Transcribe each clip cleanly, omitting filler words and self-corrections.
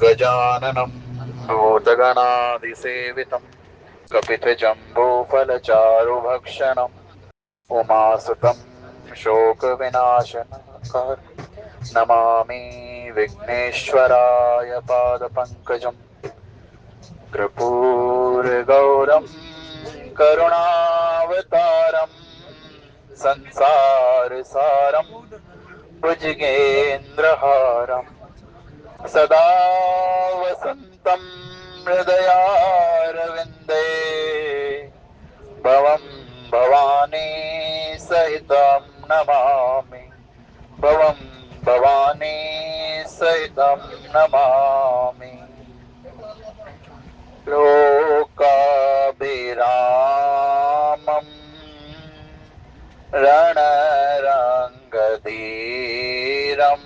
गजाननं भूतगणादिसेवितं कपितजम्बूफलचारुभक्षणम् उमासुतं शोकविनाशनकारणं नमामि विघ्नेश्वराय पादपङ्कजं कर्पूरगौरं करुणावतारं संसारसारं भुजगेन्द्रहारं सदा वसन्तं हृदयारविन्दे भवं भवानी सहितं नमामि भवं भवानी सहितं नमामि लोकाभिरामं रणरङ्गधीरं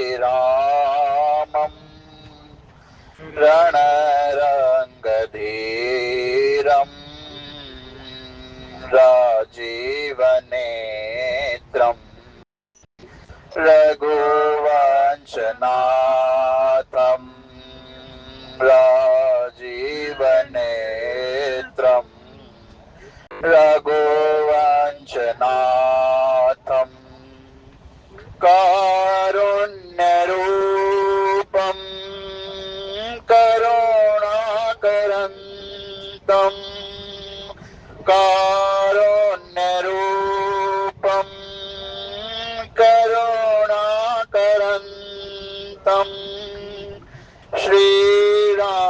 लोकाभिरामं रणरङ्गधीरं राजीवनेत्रं रघुवंशनाथं राजीवनेत्रं रघुवंशनाथं कारुण्यरूपं करुणाकरन्तं कारुण्यरूपं करुणाकरन्तं श्रीरामचन्द्रं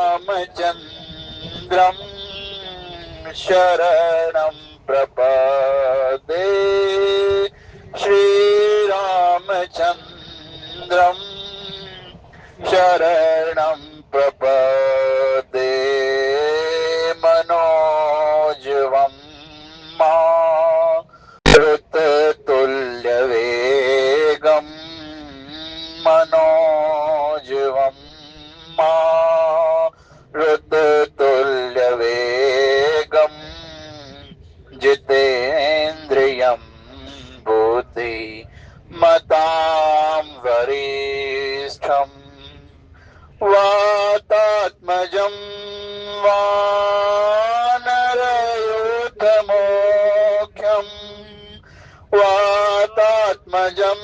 शरणं प्रपदे श्रीरामचन्द्रं शरणं प्रपदे मनोजवं मारुततुल्यवेगं मनोजवं मारुततुल्यवेगं जितेन्द्रियं बुद्धिमतां वरिष्ठं वातात्मजं वानरयूथमोख्यं वातात्मजं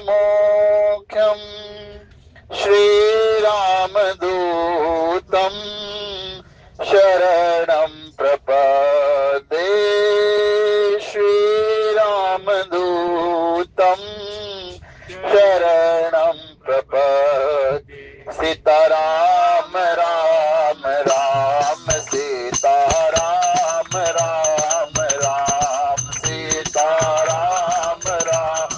वानरयूथमोख्यं श्रीरामदूतं शरणं प्रपदे श्रीरामदूतं शरणं प्रपदे सीताराम राम राम सीताराम राम राम सीताराम राम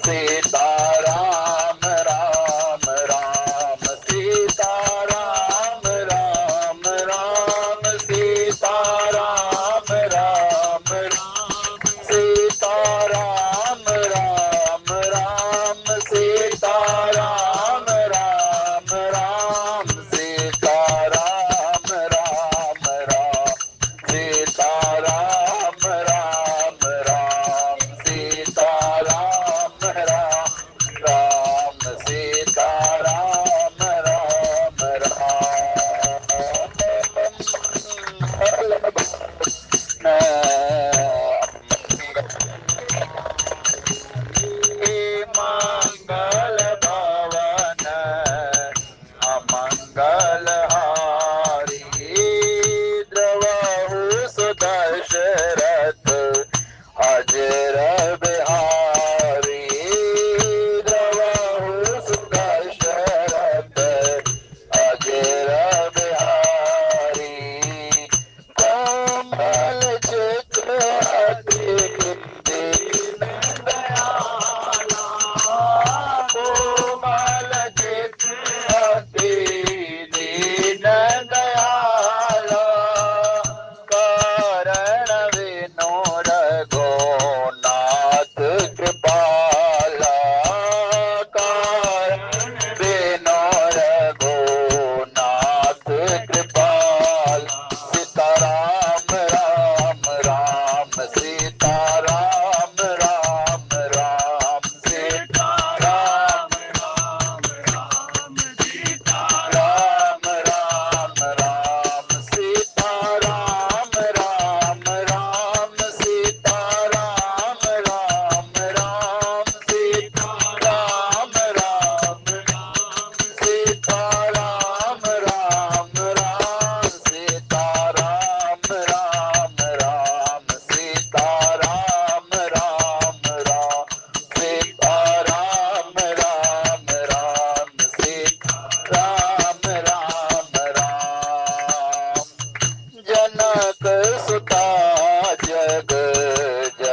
सीताराम राम राम सीताराम राम राम सीताराम राम राम सीताराम राम राम सीताराम राम राम सीताराम राम राम सीताराम राम राम सीताराम राम राम सीताराम राम मंगल भवन अमंगलहारी द्रवहु सुदशरथ अजर बिहारी द्रवहु सुदशरथ अजर बिहारी कोमल चित्र अति दीन दयाला कोमल चित्र अति दीन दयाला कारण विनो रघुनाथ कृपाला कारण विनो रघुनाथ कृपाला सीताराम राम राम सीताराम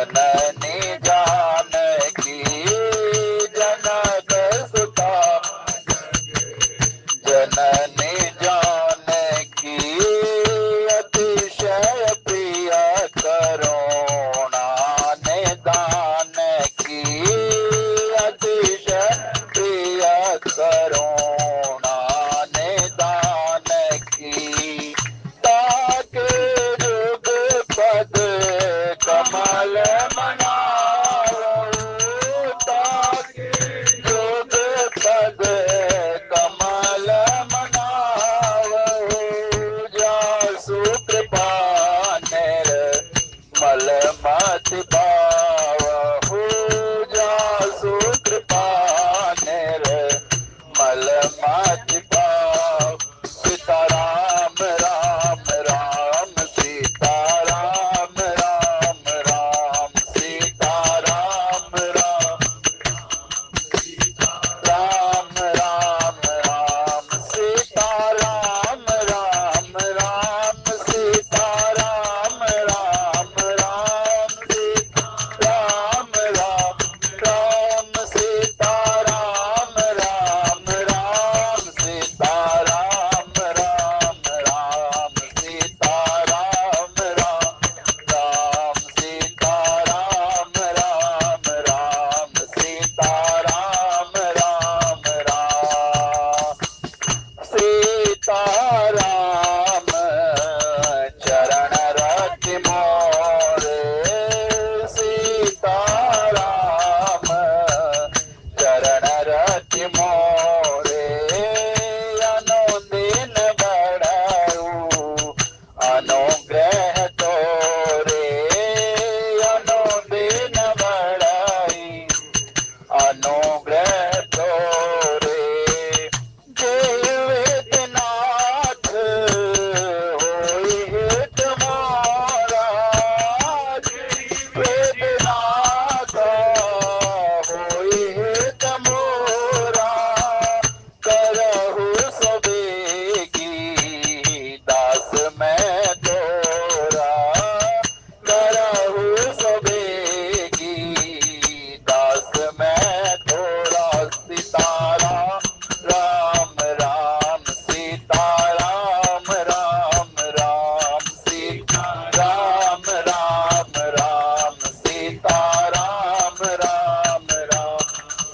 जननी जानकी जनक सुता जननी जानकी अतिशय प्रिय करुणा निदान की अतिशय प्रिय करुणा निदान की ताके जुग पद कमल मनाओ ताके जुग पद कमल मनाओ जासु कृपा निर्मल मति पावहु जासु कृपा निर्मल मति पाव सीताराम राम राम सीताराम राम राम सीताराम राम राम राम राम सीताराम राम राम सीताराम राम राम सीताराम राम राम सीताराम राम राम सीताराम राम राम सीताराम राम राम सीताराम राम राम सीताराम राम राम सीताराम चरण रति मोरे सीताराम चरण रति मोरे अनुदिन बढ़ऊ अनुग्रह तोरे अनुदिन बढ़ई अनुग्रह तोरे देवनाथ होई हित मोरा वेदनाथ होई हित मोरा करहु सबेगी दास मैं तोरा करहु सबेगी दास मैं तोरा सीताराम राम राम सीताराम राम राम सीताराम राम राम सीताराम राम राम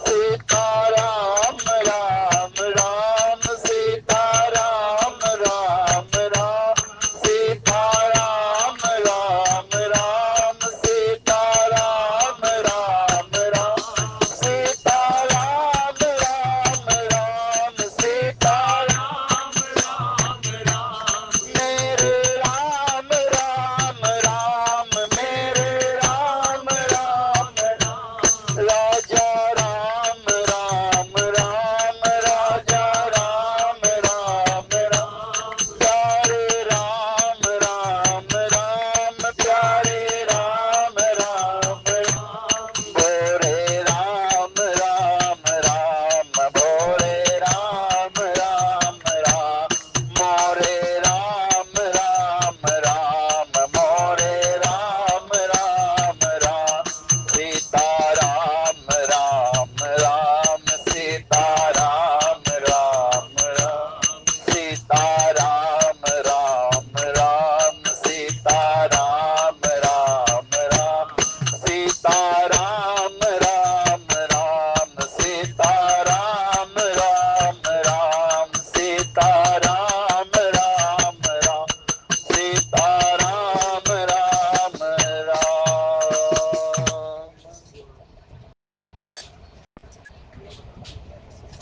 सीताराम राम राम सीताराम राम राम सीताराम राम राम सीताराम राम राम सीताराम राम राम सीताराम मेरे राम राम राम मेरे राम राम राजा राम राम राम राजा राम राम राम प्यारे राम राम राम प्यारे राम राम भोरे राम राम राम भोरे राम राम राम मोरे राम राम राम मोरे राम राम राम सीताराम राम राम सीताराम राम राम सीताराम राम राम सीताराम राम राम सीताराम राम राम सीताराम राम राम सीताराम राम राम सीताराम राम राम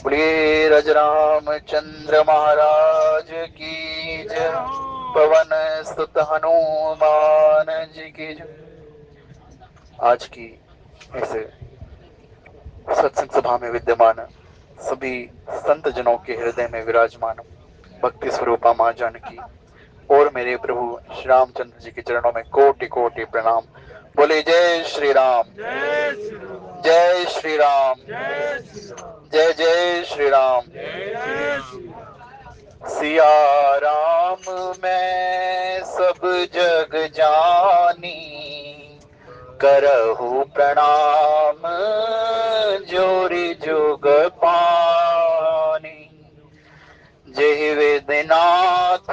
बोलिए राजरामचंद्र महाराज की जय पवन सुत हनुमान जी की जय। आज की इस सत्संग सभा में विद्यमान सभी संत जनों के हृदय में विराजमान भक्ति स्वरूपा मां जानकी और मेरे प्रभु श्री रामचंद्र जी के चरणों में कोटि कोटि प्रणाम। बोले जय श्री राम, जय श्री राम, जय जय श्री राम। सिया राम मैं सब जग जानी, करहु प्रणाम जोरी जुग पानी। जेहि विधिनाथ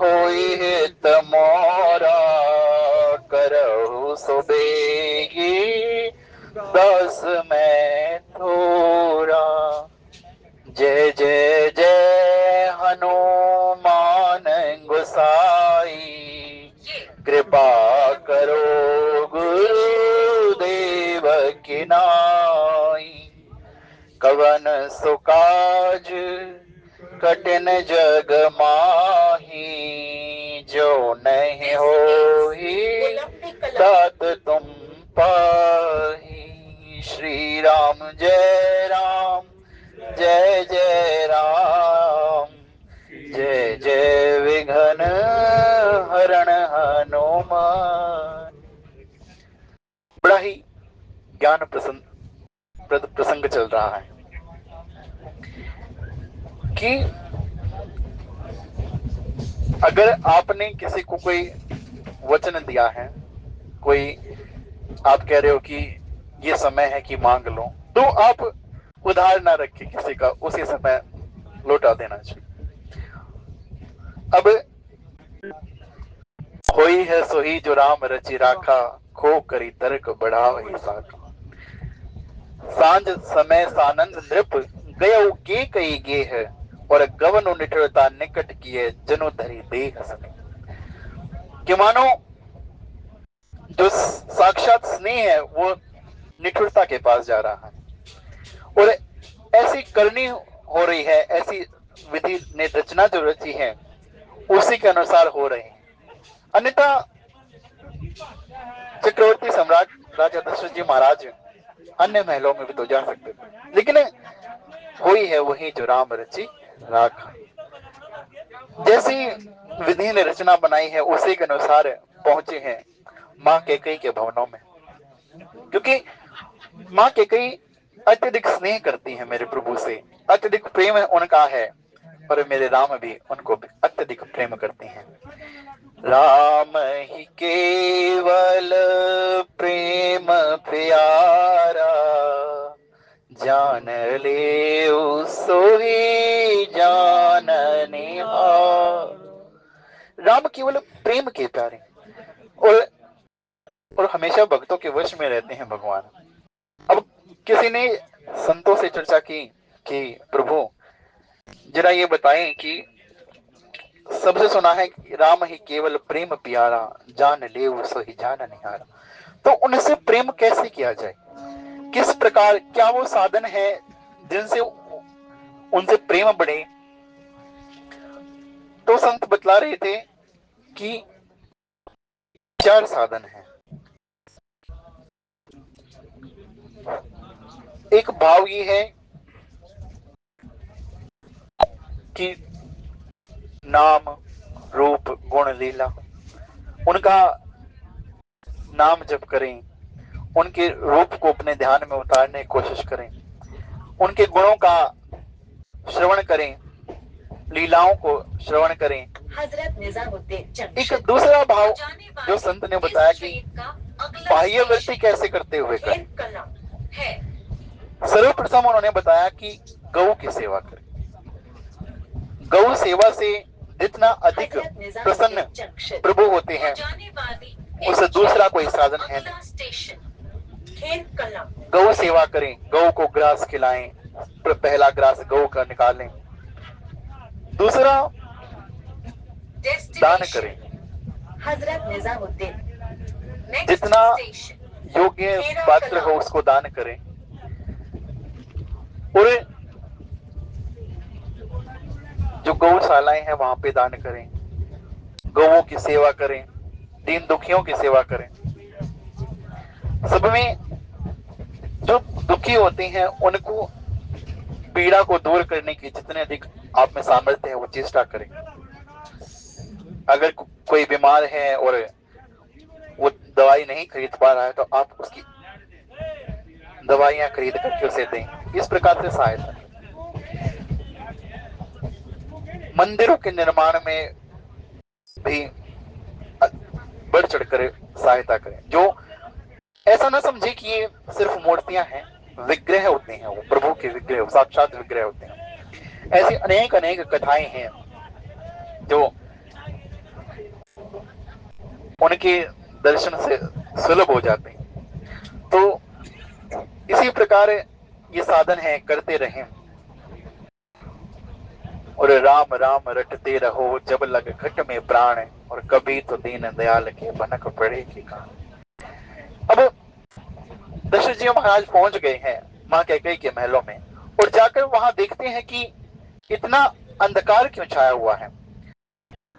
होई हित मोरा करहु सुबेगी दस में थोरा। जय जय जय हनुमान गोसाई कृपा करो गुरुदेव की नाई। कवन सुकाज कठिन जग माही जो नहीं होई तात तुम पाही। श्री राम जय राम जय जय राम जय जय विघ्न हरण हनुमान। बड़ा ही ज्ञान प्रसंग चल रहा है कि अगर आपने किसी को कोई वचन दिया है, कोई आप कह रहे हो कि ये समय है कि मांग लो, तो आप उधार ना रखे किसी का, उसी समय लौटा देना चाहिए। अब होई है सोही जो राम रचि राखा खो करी तर्क बढ़ावहि साखा। सांझ समय सानंद नृप गयो के कई गे है और गवनु निठरता निकट किए जनु धरी देह सने। कि मानो जो साक्षात स्नेह है वो निठुरता के पास जा रहा है और ऐसी करनी हो रही है, ऐसी विधि ने रचना जो रची है उसी के अनुसार हो रहे हैं। अन्यथा चक्रवर्ती सम्राट राजा दशरथ जी महाराज अन्य महलों में भी तो जा सकते थे, लेकिन हुई है वही जो राम रची राखा। जैसी विधि ने रचना बनाई है उसी के अनुसार पहुंचे हैं मां कैकेयी के भवनों में, क्योंकि मां कैकेयी अत्यधिक स्नेह करती है मेरे प्रभु से, अत्यधिक प्रेम उनका है और मेरे राम भी उनको अत्यधिक प्रेम करते हैं। राम ही केवल प्रेम प्यारा जान ले सोई जान निहार। राम केवल प्रेम के प्यारे और हमेशा भक्तों के वश में रहते हैं भगवान। अब किसी ने संतों से चर्चा की कि प्रभु जरा ये बताएं कि सबसे सुना है कि राम ही केवल प्रेम प्यारा जान ले सोई जान निहारा, तो उनसे प्रेम कैसे किया जाए, किस प्रकार, क्या वो साधन है जिनसे उनसे प्रेम बढ़े। तो संत बतला रहे थे कि 4 साधन हैं। एक भाव ये है कि नाम रूप गुण लीला, उनका नाम जप करें, उनके रूप को अपने ध्यान में उतारने की कोशिश करें, उनके गुणों का श्रवण करें, लीलाओं को श्रवण करें। एक दूसरा भाव जो संत ने बताया कि बाह्य वृत्ति कैसे करते हुए करें। सर्वप्रथम उन्होंने बताया कि गौ की सेवा करें। गौ सेवा से जितना अधिक प्रसन्न प्रभु होते हैं उससे दूसरा कोई साधन है नहीं। गौ सेवा करें, गौ को ग्रास खिलाएं, पहला ग्रास गौ का निकालें। दूसरा दान करें, जितना योग्य पात्र हो उसको दान करें। और जो गौशालाएं हैं वहां पे दान करें, गौओं की सेवा करें, दीन दुखियों की सेवा करें। सब में जो दुखी होते हैं उनको पीड़ा को दूर करने की जितने अधिक आप में सामर्थ्य है वो चेष्टा करें। अगर कोई बीमार है और वो दवाई नहीं खरीद पा रहा है तो आप उसकी दवाइयां खरीद करके उसे दें। इस प्रकार से सहायता। मंदिरों के निर्माण में भी बढ़ चढ़कर सहायता करें। जो ऐसा ना समझे कि ये सिर्फ मूर्तियां हैं, विग्रह होते हैं, वो प्रभु के विग्रह, साक्षात विग्रह होते हैं। ऐसी अनेक अनेक कथाएं हैं जो उनके दर्शन से सुलभ हो जाते हैं। तो इसी प्रकार ये साधन है, करते रहें और राम राम रटते रहो जब लग घट में प्राण, और कभी तो दीन दयाल के भनक पड़े की कान। अब दशरथ जी महाराज पहुंच गए हैं मां कैकेयी के महलों में, और जाकर वहां देखते हैं कि इतना अंधकार क्यों छाया हुआ है।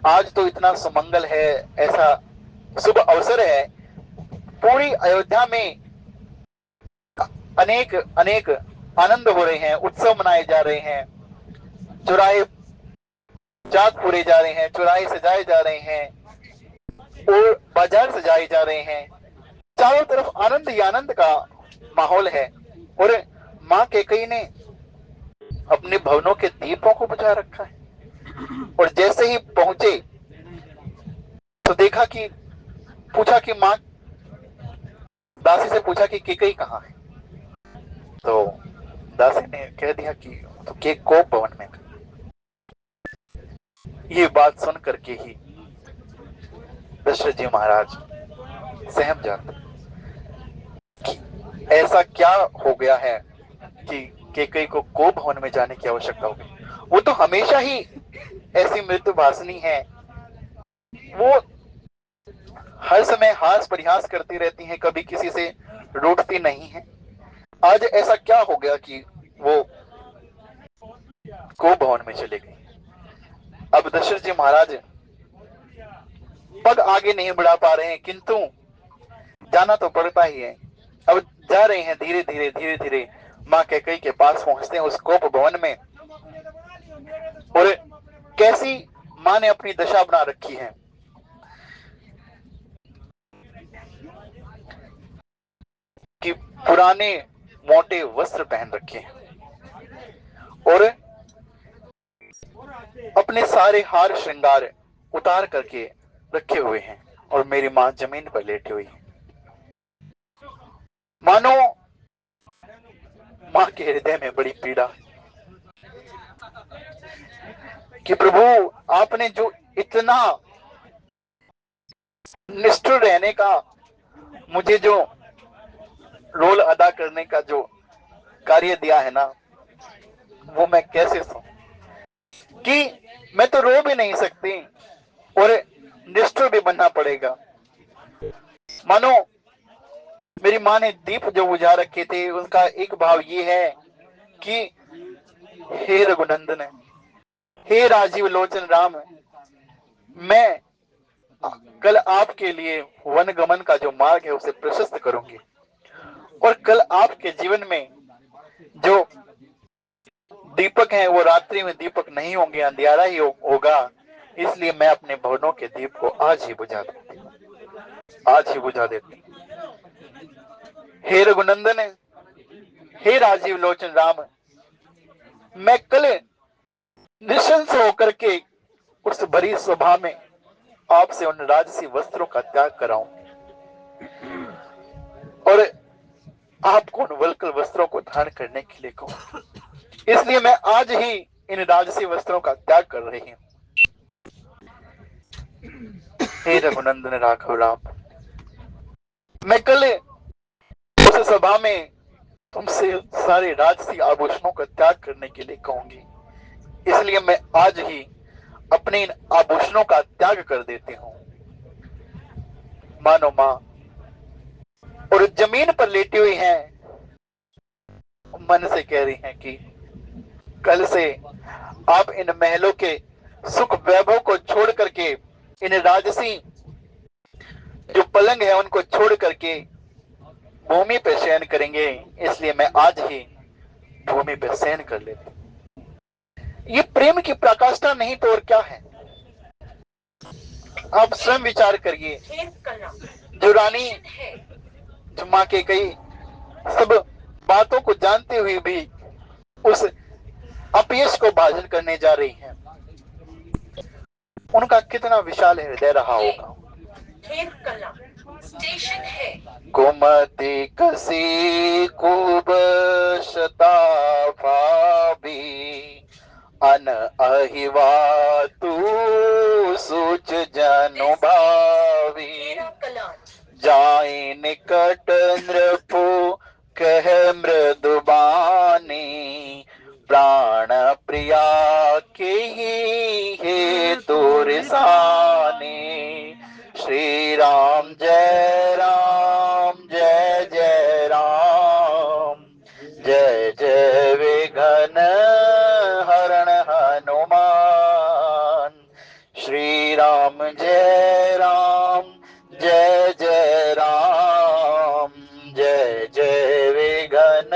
आज तो इतना सुमंगल है, ऐसा शुभ अवसर है, पूरी अयोध्या में अनेक अनेक आनंद हो रहे हैं, उत्सव मनाए जा रहे हैं, चौराहे चाक पूरे जा रहे हैं, चौराहे सजाए जा रहे हैं और बाजार सजाए जा रहे हैं। चारों तरफ आनंद ही आनंद का माहौल है। और मां कैकेयी ने अपने भवनों के दीपों को बुझा रखा है। और जैसे ही पहुंचे तो देखा कि, पूछा कि मां, दासी से पूछा कि कैकेयी कहाँ है। तो दासी ने कह दिया कि तो के कोप भवन में। ये बात सुन करके ही दशरथ जी महाराज सहम जाते कि ऐसा क्या हो गया है कि कैकेयी को कोप भवन में जाने की आवश्यकता हो गई। वो तो हमेशा ही ऐसी मृत्युभाषिनी है, वो हर समय हास परिहास करती रहती हैं, कभी किसी से रूठती नहीं है। आज ऐसा क्या हो गया कि वो कोप भवन में चले गई। अब दशरथ जी महाराज पग आगे नहीं बढ़ा पा रहे हैं, किंतु जाना तो पड़ता ही है। अब जा रहे हैं धीरे धीरे धीरे धीरे, मां कैकेयी के पास पहुंचते हैं उस कोप भवन में। और कैसी मां ने अपनी दशा बना रखी है कि पुराने मोटे वस्त्र पहन रखे हैं और अपने सारे हार श्रृंगार उतार करके रखे हुए हैं, और मेरी मां जमीन पर लेटी हुई है। मानो मां के हृदय में बड़ी पीड़ा कि प्रभु, आपने जो इतना निष्ठुर रहने का, मुझे जो रोल अदा करने का जो कार्य दिया है ना, वो मैं कैसे सहूं कि मैं तो रो भी नहीं सकती और निष्ठुर भी बनना पड़ेगा। मानो मेरी मां ने दीप जो बुझा रखे थे, उनका एक भाव ये है कि हे रघुनंदन, हे राजीव लोचन राम, मैं कल आपके लिए वन गमन का जो मार्ग है उसे प्रशस्त करूंगी, और कल आपके जीवन में जो दीपक हैं वो रात्रि में दीपक नहीं होंगे, अंधियारा ही होगा। इसलिए मैं अपने भवनों के दीप को आज ही बुझा देती हूँ, आज ही बुझा देती हूँ। हे रघुनंदन, हे राजीव लोचन राम, मैं कल निशंस होकर के उस भरी सभा में आपसे उन राजसी वस्त्रों का त्याग कराऊं और आपको उन वल्कल वस्त्रों को धारण करने के लिए कहूं। इसलिए मैं आज ही इन राजसी वस्त्रों का त्याग कर रही हूं। हे रघुनंदन राघव राम, मैं कल उस सभा में तुमसे सारे राजसी आभूषणों का त्याग करने के लिए कहूंगी। इसलिए मैं आज ही अपने इन आभूषणों का त्याग कर देती हूं। मानो मां और जमीन पर लेटी हुई हैं, मन से कह रही हैं कि कल से आप इन महलों के सुख वैभव को छोड़ करके, इन राजसी जो पलंग है उनको छोड़ करके भूमि पर शयन करेंगे। इसलिए मैं आज ही भूमि पर शयन कर लेती। ये प्रेम की प्रकाष्ठा नहीं तो और क्या है। आप स्वयं विचार करिए, जो रानी, जो मां के कई सब बातों को जानते हुए भी उस अपयश को भाजन करने जा रही हैं, उनका कितना विशाल हृदय रहा होगा। स्टेशन है। कुमति कसी कुब शताफा भी अन अहिवा तू सूच जनु भावी जाय निकट नृपु कह मृदुबानी प्राण प्रिया के ही हे तुरसानी श्री राम जय जय राम जय जय विघ्न हरण हनुमान श्री राम जय जय राम जय जय विघ्न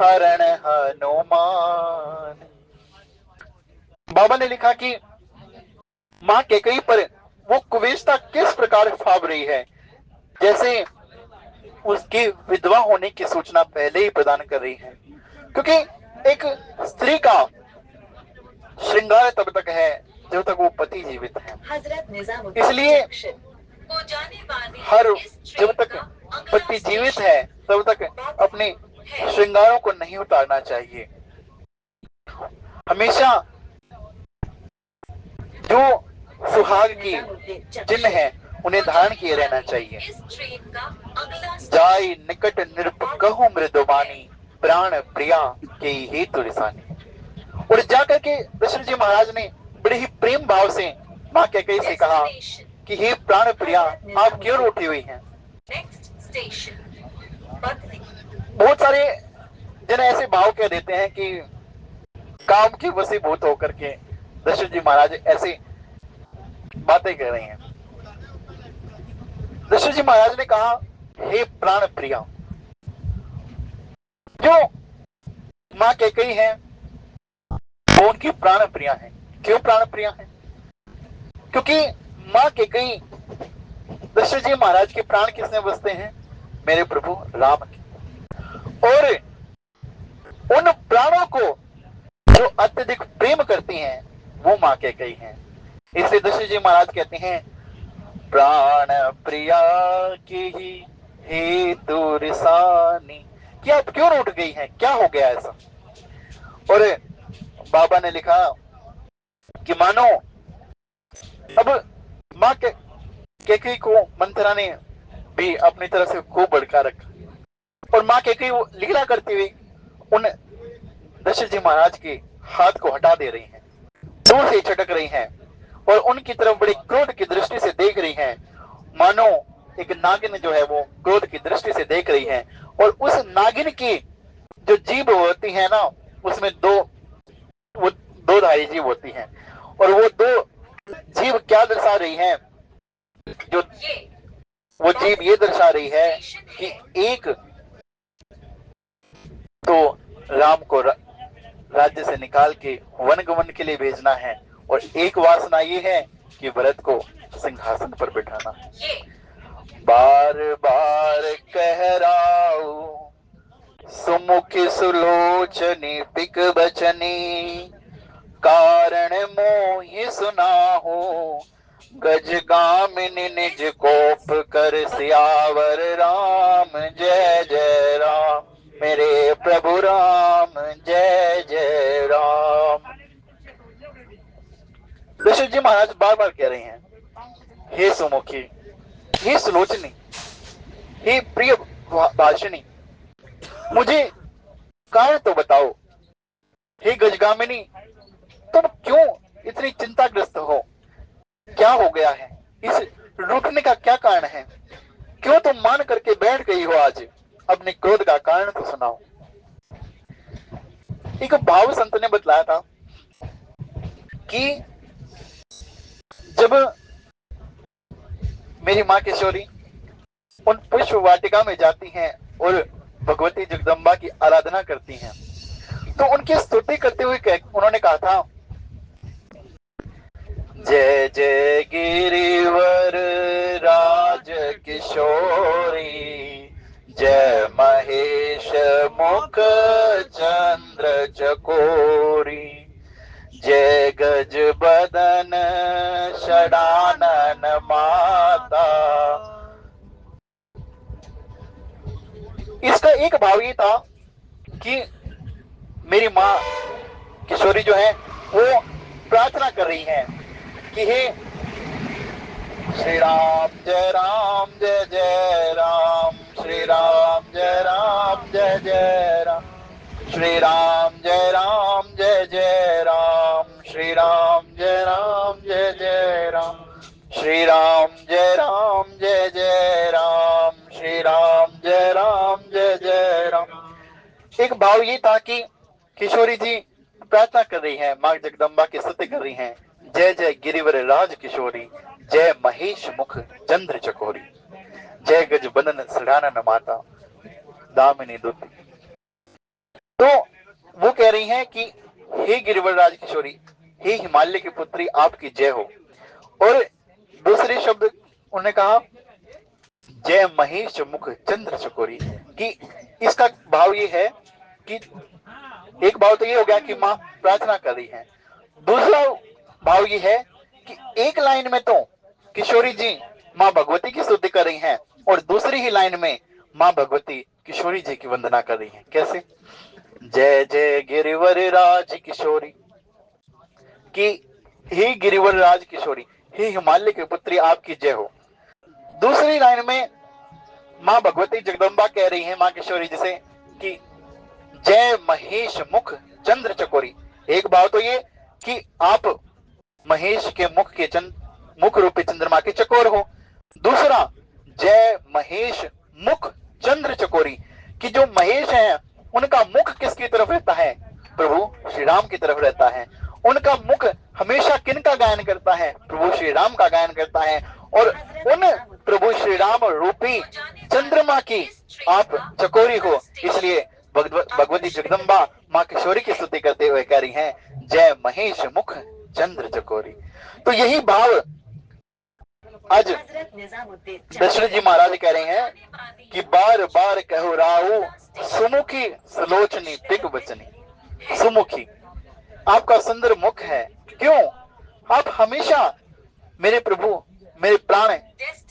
हरण हनुमान। बाबा ने लिखा कि मां कैकेयी पर वो कुवेशता किस प्रकार फाब रही है, जैसे उसकी विधवा होने की सूचना पहले ही प्रदान कर रही है, क्योंकि एक स्त्री का श्रृंगार तब तक है जब तक वो पति जीवित है। इसलिए हर जब तक पति जीवित है तब तक अपने श्रृंगारों को नहीं उतारना चाहिए। हमेशा जो सुहाग की चिन्ह है उन्हें धारण किए रहना चाहिए। जाय निकट नृप कहूं मृदुबानी प्राण प्रिया के ही तुरसानी। और जाकर के दशरथ जी महाराज ने बड़े ही प्रेम भाव से मां कैकेयी से कहा कि हे प्राण प्रिया, आप क्यों रूठी हुई हैं। बहुत सारे जन ऐसे भाव कह देते हैं कि काम के वशीभूत होकर के दशरथ जी महाराज ऐसी बातें कह रहे हैं। दशरथ जी महाराज ने कहा हे प्राण प्रिया, जो मां कैकेयी है वो उनकी प्राण प्रिया है। क्यों प्राण प्रिया है? क्योंकि मां कैकेयी दशरथ जी महाराज के प्राण किसने बसते हैं? मेरे प्रभु राम के। और उन प्राणों को जो अत्यधिक प्रेम करती हैं वो मां कैकेयी हैं। इसलिए दशरथ जी महाराज कहते हैं प्राण प्रिया की ही हे तुरसानी, कि आप क्यों रूठ गई हैं, क्या हो गया ऐसा। और बाबा ने लिखा कि मानो अब मां कैकेयी को मंथरा ने भी अपनी तरफ से खूब भड़का रखा और मां कैकेयी लीला करती हुई उन दशरथ जी महाराज के हाथ को हटा दे रही हैं, दूर से छटक रही हैं और उनकी तरफ बड़ी क्रोध की दृष्टि से देख रही हैं, मानो एक नागिन जो है वो क्रोध की दृष्टि से देख रही है। और उस नागिन की जो जीभ होती है ना, उसमें वो दो धारी जीभ होती है और वो दो जीभ क्या दर्शा रही है? जो वो जीभ ये दर्शा रही है कि एक तो राम को राज्य से निकाल के वनगमन के लिए भेजना है और एक वासना ये है कि भरत को सिंहासन पर बिठाना। बार बार कहराऊ सुमुखी सुलोचनी पिक बचनी कारण मोहि सुनाहु गजगामिनी निज कोप कर सियावर राम जय जय राम मेरे प्रभु राम जय जय राम। दशरथ जी महाराज बार बार कह रहे हैं हे सुमुखी, हे सुलोचनी, हे प्रिय भाषिणी, मुझे कारण तो बताओ। हे गजगामिनी, तुम क्यों इतनी चिंताग्रस्त हो? क्या हो गया है? इस रूठने का क्या कारण है? क्यों तुम मान करके बैठ गई हो? आज अपने क्रोध का कारण तो सुनाओ। एक भाव संत ने बतलाया था कि जब मेरी मां किशोरी उन पुष्प वाटिका में जाती हैं और भगवती जगदम्बा की आराधना करती हैं, तो उनकी स्तुति करते हुए उन्होंने कहा था जय जय गिरिवर राज किशोरी जय महेश मुख चंद्र चकोरी जय गज बदन षडानन माता इसका एक भाव ये था कि मेरी माँ किशोरी जो है वो प्रार्थना कर रही है कि हे श्री राम जय राम जय जय राम, श्री राम जय राम जय जय राम, श्री राम जय राम जय जय राम, श्री राम जय राम जय जय राम, श्री राम जय राम जय जय राम, श्री राम जय राम जय जय राम। एक भाव ये था कि किशोरी जी प्रार्थना कर रही है, माँ जगदम्बा की स्तुति कर रही हैं, जय जय गिरिवर राज किशोरी, जय महेश मुख चंद्र चकोरी, जय गज बदन सड़ानन माता दामिनी दुति। तो वो कह रही हैं कि हे गिरिवर राज किशोरी, हे हिमालय की पुत्री, आपकी जय हो। और दूसरे शब्द उन्होंने कहा जय महेश मुख चंद्र चकोरी, कि इसका भाव ये है कि एक भाव तो ये हो गया कि माँ प्रार्थना कर रही है, दूसरा भाव ये है कि एक लाइन में तो किशोरी जी माँ भगवती की स्तुति कर रही हैं और दूसरी ही लाइन में माँ भगवती किशोरी जी की वंदना कर रही हैं। कैसे? जय जय गिरिवर राज किशोरी, कि हे गिरिवर राज किशोरी, हे हिमालय की पुत्री, आपकी जय हो। दूसरी लाइन में माँ भगवती जगदम्बा कह रही हैं माँ किशोरी जी से कि जय महेश मुख चंद्र चकोरी। एक भाव तो ये कि आप महेश के मुख रूपी चंद्रमा के चकोर हो। दूसरा जय महेश मुख चंद्र चकोरी, कि जो महेश है उनका मुख किसकी तरफ रहता है? प्रभु श्री राम की तरफ रहता है। उनका मुख हमेशा किन का गायन करता है? प्रभु श्री राम का गायन करता है। और उन प्रभु श्री राम रूपी चंद्रमा की आप चकोरी हो, इसलिए भगवती जगदम्बा माँ किशोरी की स्तुति करते हुए कह रही हैं जय महेश मुख चंद्र चकोरी। तो यही भाव आज दशरथ जी महाराज कह रहे हैं कि बार बार कहो राऊ, सुमुखी सुलोचनी दिग वचनी। सुमुखी, आपका सुंदर मुख है, क्यों? आप हमेशा मेरे प्रभु, मेरे प्राण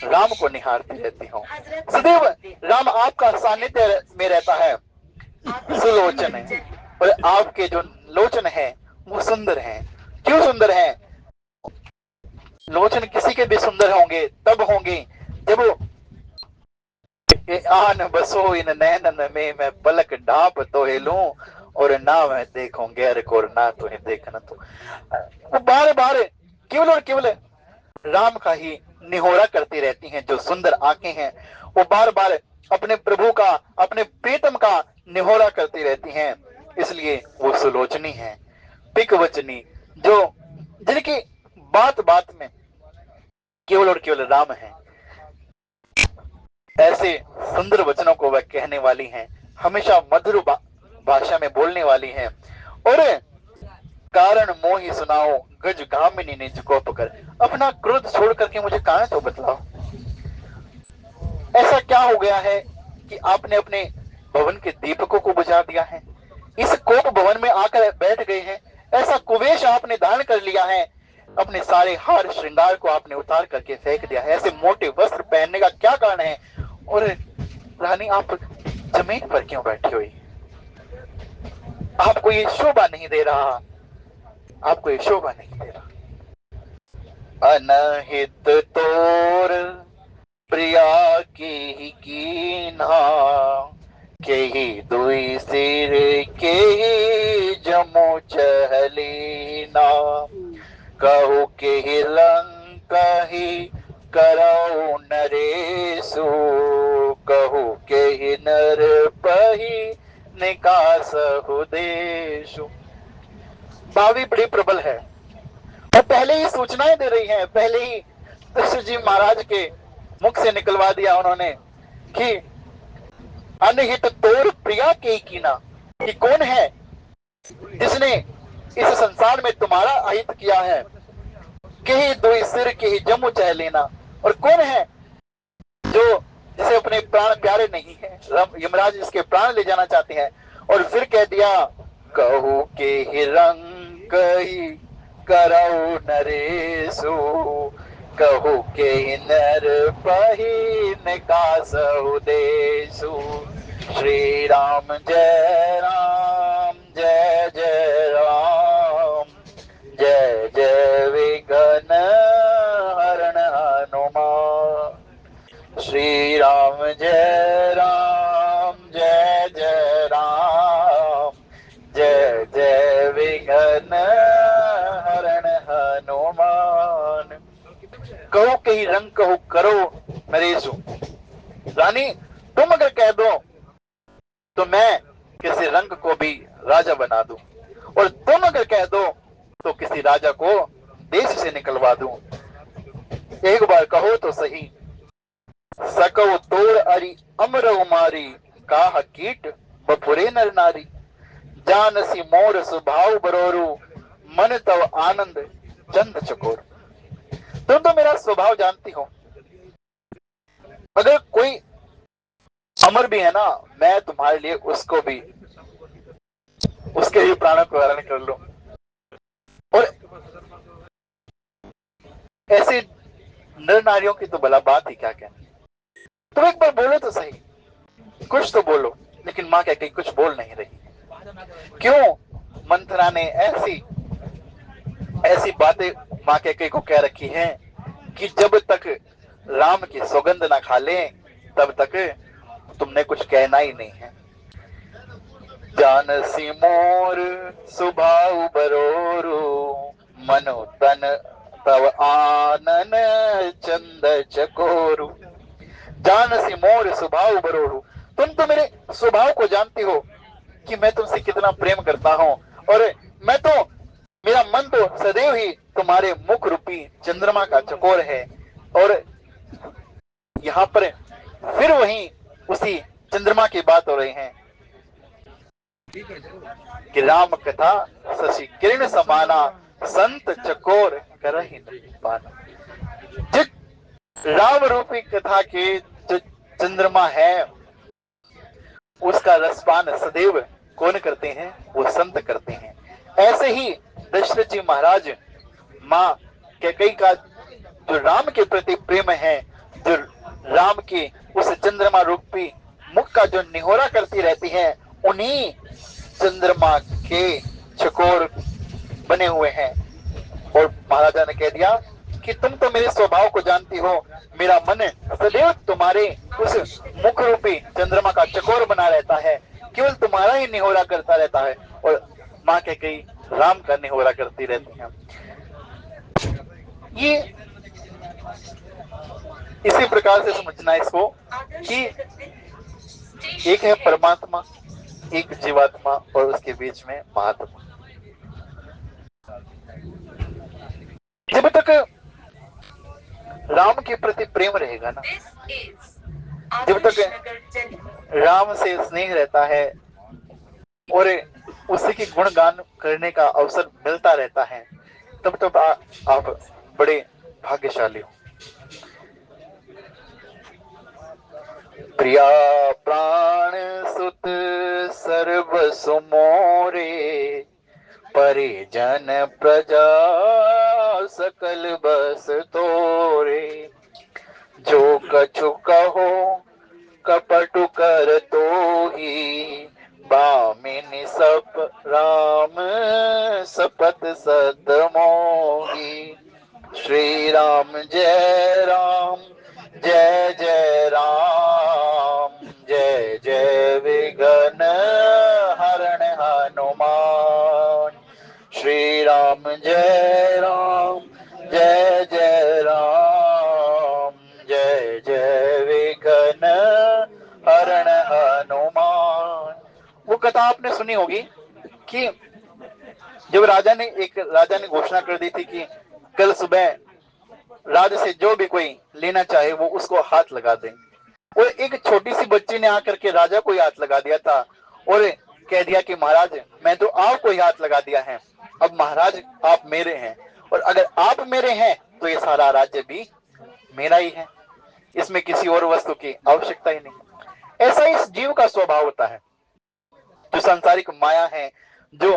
राम को निहारती रहती हो। सदैव राम आपका सानिध्य में रहता है। सुलोचन है, और आपके जो लोचन है वो सुंदर है। क्यों सुंदर है? लोचन किसी के भी सुंदर होंगे तब होंगे जब आन बसो इन नैनन में, मैं पलक ढाप तो लूं और ना मैं देखूं गैर को, ना तो देखना। तो वो बार बार केवल और केवल राम का ही निहोरा करती रहती हैं। जो सुंदर आंखें हैं वो बार बार अपने प्रभु का, अपने प्रीतम का निहोरा करती रहती हैं, इसलिए वो सुलोचनी है। पिक वचनी, जो जिनकी बात बात में केवल और केवल राम है, ऐसे सुंदर वचनों को वह कहने वाली हैं, हमेशा मधुर भाषा में बोलने वाली हैं। और कारण मोहि सुनाओ गज गामिनी निज को पकर, अपना क्रोध छोड़ करके मुझे कारण तो बतलाओ। ऐसा क्या हो गया है कि आपने अपने भवन के दीपकों को बुझा दिया है? इस कोप भवन में आकर बैठ गए हैं, ऐसा कुवेश आपने धारण कर लिया है, अपने सारे हार श्रृंगार को आपने उतार करके फेंक दिया है। ऐसे मोटे वस्त्र पहनने का क्या कारण है? और रानी आप जमीन पर क्यों बैठी हुई? आपको ये शोभा नहीं दे रहा, आपको ये शोभा नहीं दे रहा। अनहित तोर प्रिया की कीन्हा, के ही दुई सिर के ही जमो चहलीना, कहू के ही लंका ही करऊ नरेशु, कहू के ही नर पही निकास देशु। भावी बड़ी प्रबल है और पहले ही सूचनाएं दे रही हैं, पहले ही दशरथ जी महाराज के मुख से निकलवा दिया उन्होंने कि अनहित तोर प्रिया के कीना, कि कौन है जिसने इस संसार में तुम्हारा अहित किया है? के ही दो सिर के ही जमू चह लेना, और कौन है जो जिसे अपने प्राण प्यारे नहीं है? यमराज इसके प्राण ले जाना चाहते हैं। और फिर कह दिया कहू के ही रंग ही करऊ नरेशु, कहू के नर पही निकास देशु। श्री राम जय जय राम, जय जय विघ्न हरण हनुमान। श्री राम जय जय राम, जय जय विघ्न हरण हनुमान। कहो कहीं रंग कहो करो नरेशु, रानी तुम अगर कह दो तो मैं किसी रंग को भी राजा बना दूं, और तुम अगर कह दो तो किसी राजा को देश से निकलवा दूं। एक बार कहो तो सही, सकव तोड़ अरि अमर उमारी, काह कीट बपुरे नर नारी। जानसी मोर स्वभाव बरोरू, मन तव आनंद चंद चकोर। तुम तो मेरा स्वभाव जानती हो, अगर कोई अमर भी है ना, मैं तुम्हारे लिए उसको भी, उसके लिए प्राणों को हरण कर लूं। और ऐसे नर नारियों की तो भला बात ही क्या कहना। तुम एक बार बोलो तो सही, कुछ तो बोलो। लेकिन मां कह गई कुछ बोल नहीं रही। क्यों? मंथरा ने ऐसी ऐसी बातें मां कह गई को कह रखी हैं कि जब तक राम की सौगंध ना खा ले तब तक तुमने कुछ कहना ही नहीं है। जानसी मोर सुभाव बरोरू, मनु तन तव आनन चंद चकोरू। जानसी मोर स्वभाव बरोरू, तुम तो मेरे स्वभाव को जानती हो कि मैं तुमसे कितना प्रेम करता हूं, और मैं तो, मेरा मन तो सदैव ही तुम्हारे मुख रूपी चंद्रमा का चकोर है। और यहाँ पर फिर वही उसी चंद्रमा की बात हो रही है कि राम कथा शशि किरण समाना, संत चकोर करहि नहीं पाना। जिस राम रूपी कथा के जो चंद्रमा है उसका रसपान सदैव कौन करते हैं? वो संत करते हैं। ऐसे ही दशरथ जी महाराज मां कैकेयी का जो राम के प्रति प्रेम है, जो राम के उस चंद्रमा रूपी मुख का जो निहोरा करती रहती है, उन्हीं चंद्रमा के चकोर बने हुए हैं। और महाराजा ने कह दिया कि तुम तो मेरे स्वभाव को जानती हो, मेरा मन सदैव तुम्हारे उस मुख रूपी चंद्रमा का चकोर बना रहता है, केवल तुम्हारा ही निहोरा करता रहता है। और मां कह गई राम का निहोरा करती रहती है। ये इसी प्रकार से समझना है इसको कि एक है परमात्मा, एक जीवात्मा, और उसके बीच में महात्मा। जब तक राम के प्रति प्रेम रहेगा ना, जब तक राम से स्नेह रहता है और उसी के गुणगान करने का अवसर मिलता रहता है, तब तक आप बड़े भाग्यशाली हो। प्रिया प्राण सुत सर्व सुमोरे, परिजन प्रजा सकल बस तोरे। जो कछु कहो कपटु कर तो ही, बामिनी सप राम सपत सत मोही। श्री राम जय जय राम, जय जय विघ्न हरण हनुमान। श्री राम जय जय राम, जय जय विघ्न हरण हनुमान। वो कथा आपने सुनी होगी कि जब राजा ने घोषणा कर दी थी कि कल सुबह राज से जो भी कोई लेना चाहे वो उसको हाथ लगा दे। और एक छोटी सी बच्ची ने आकर के राजा को हाथ लगा दिया था और कह दिया कि महाराज मैं तो आपको ही हाथ लगा दिया है, अब महाराज आप मेरे हैं, और अगर आप मेरे हैं तो ये सारा राज्य भी मेरा ही है, इसमें किसी और वस्तु की आवश्यकता ही नहीं। ऐसा इस जीव का स्वभाव होता है। जो सांसारिक माया है, जो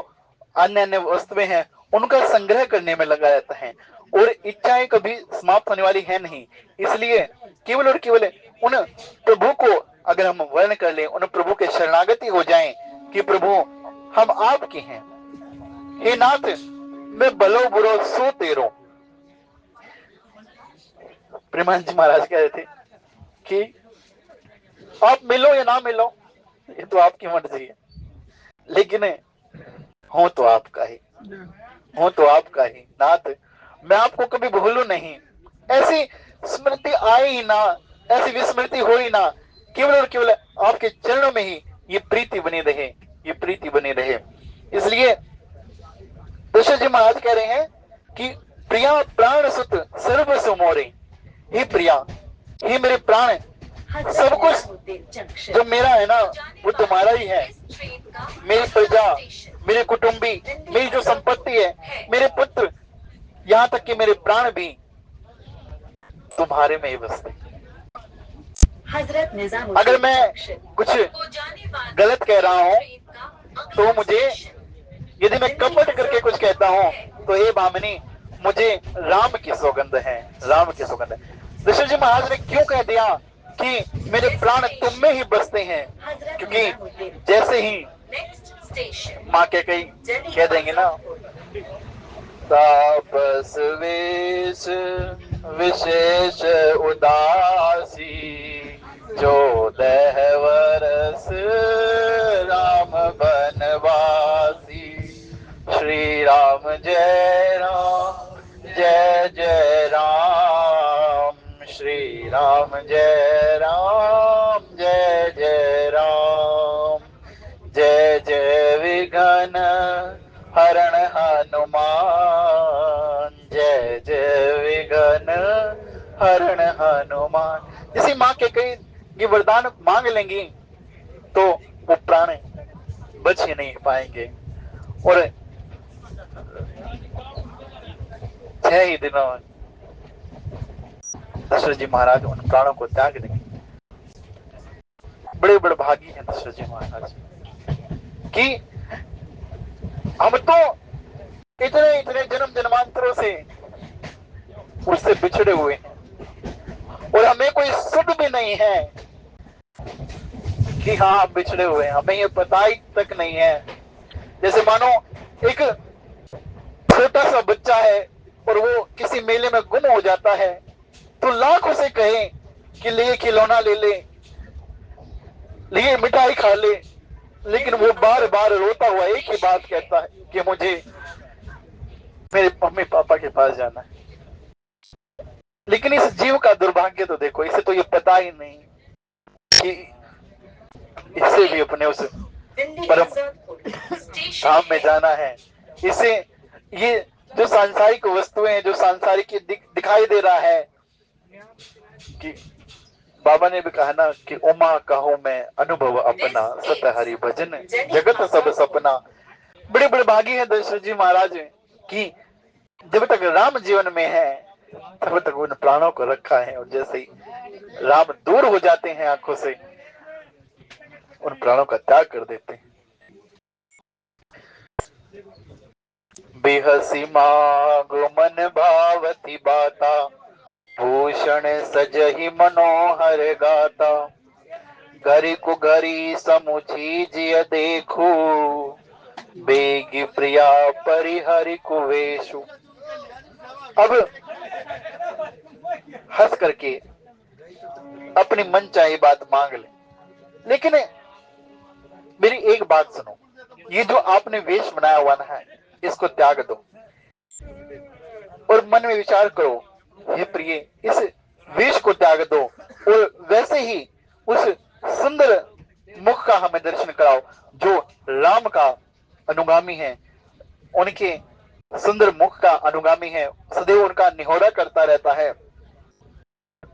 अन्य अन्य वस्तुएं हैं, उनका संग्रह करने में लगा रहता है, और इच्छाएं कभी समाप्त होने वाली है नहीं। इसलिए केवल और केवल उन प्रभु को अगर हम वर्ण कर लें, उन प्रभु के शरणागति हो जाएं कि प्रभु हम आपके हैं, हे नाथ मैं भलो बुरो सो तेरो। प्रेमानंद जी महाराज कह रहे थे कि आप मिलो या ना मिलो ये तो आपकी मर्जी है, लेकिन हो तो आपका ही, हो तो आपका ही नाथ, मैं आपको कभी भूलू नहीं। ऐसी स्मृति आए ही ना, ऐसी विस्मृति हो ही ना, केवल और केवल आपके चरणों में ही ये प्रीति बनी रहे, ये प्रीति बनी रहे। इसलिए दशरथ जी महाराज कह रहे हैं कि प्रिया प्राण सुत सर्व सुमोरे, हे प्रिया, हे मेरे प्राण, सब कुछ जो मेरा है ना वो तुम्हारा ही है। मेरी प्रजा, मेरे कुटुंबी, मेरी जो संपत्ति है, मेरे पुत्र, यहाँ तक कि मेरे प्राण भी तुम्हारे में ही बसते। अगर मैं कुछ गलत कह रहा हूं तो मुझे, यदि मैं कपट करके कुछ कहता हूं तो हे भामिनी मुझे राम की सौगंध है, राम की सौगंध है। दशरथ जी महाराज ने क्यों कह दिया कि मेरे प्राण तुम में ही बसते हैं? क्योंकि जैसे ही माँ के कई कह देंगे ना, तापस वेश विशेष उदासी, जो दह वरस राम बनवासी। श्री राम जय राम जय जय राम, श्री राम जय राम जय जय राम। जय जय विघ्न हरण हनुमान, जय जय विघ्न हरण हनुमान। इसी माँ के कई ये वरदान मांग लेंगी तो वो प्राण बच ही नहीं पाएंगे। और 6 ही दिनों दशरथ जी महाराज उन प्राणों को त्याग देंगे। बड़े बड़े भागी हैं दशरथ जी महाराज कि हम तो इतने इतने जन्म जन्मांतरों से उससे बिछड़े हुए हैं और हमें कोई सुध भी नहीं है कि हाँ बिछड़े हुए हैं, हमें ये पता ही तक नहीं है। जैसे मानो एक छोटा सा बच्चा है और वो किसी मेले में गुम हो जाता है तो लाख उसे कहे कि ले खिलौना ले ले, लिए मिठाई खा ले, लेकिन वो बार बार रोता हुआ एक ही बात कहता है कि मुझे मेरे मम्मी पापा के पास जाना है। लेकिन इस जीव का दुर्भाग्य तो देखो, इसे तो ये पता ही नहीं कि इससे भी अपने उस परम धाम में जाना है। इसे ये जो सांसारिक वस्तुएं, जो सांसारिक दिखाई दे रहा है कि बाबा ने भी कहा ना कि उमा कहूं मैं अनुभव अपना, सत हरि भजन जगत सब सपना। बड़े बड़े भागी है दशरथ जी महाराज कि जब तक राम जीवन में है तब तक उन प्राणों को रखा है, और जैसे ही राम दूर हो जाते हैं आंखों से उन प्राणों का त्याग कर देते हैं। बेहसी मागो मन भावती बाता, भूषण सजहि मनोहर गाता। घरी को घरी समुझी जिय देखू, बेगी प्रिया परिहरि कुवेशु। अब हंस करके अपनी मन चाही बात मांग ले, लेकिन मेरी एक बात सुनो, ये जो आपने वेश बनाया हुआ ना है इसको त्याग दो और मन में विचार करो, हे प्रिय इस वेश को त्याग दो और वैसे ही उस सुंदर मुख का हमें दर्शन कराओ जो राम का अनुगामी है, उनके सुंदर मुख का अनुगामी है, सदैव उनका निहोरा करता रहता है।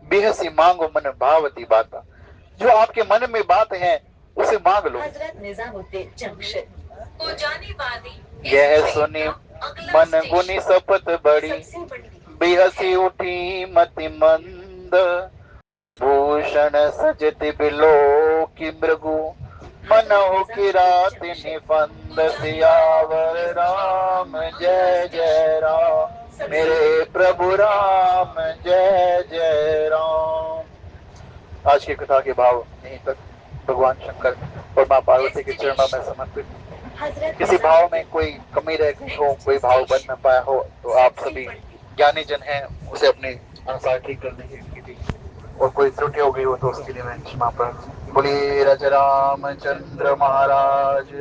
बेहसी मांगो मन भावती बाता, जो आपके मन में बात है उसे मांग लो। यह सुनी मन गुनी सपत बड़ी, बेहसी उठी मति मंद। भूषण सजति बिलो की मृगु, मनहु की रात निफंद। सियावर राम जय जय राम, मेरे प्रभु राम जय जय राम। आज की कथा के भाव यहीं तक। भगवान शंकर और माँ पार्वती के चरणों में समर्पित। किसी भाव में कोई कमी रह गई हो, कोई भाव बन न पाया हो, तो आप सभी ज्ञानी जन हैं, उसे अपने अनुसार ठीक करने की विधि, और कोई त्रुटि हो गई हो तो उसके लिए मैं क्षमा प्रार्थना। बोलिए राजा रामचंद्र महाराज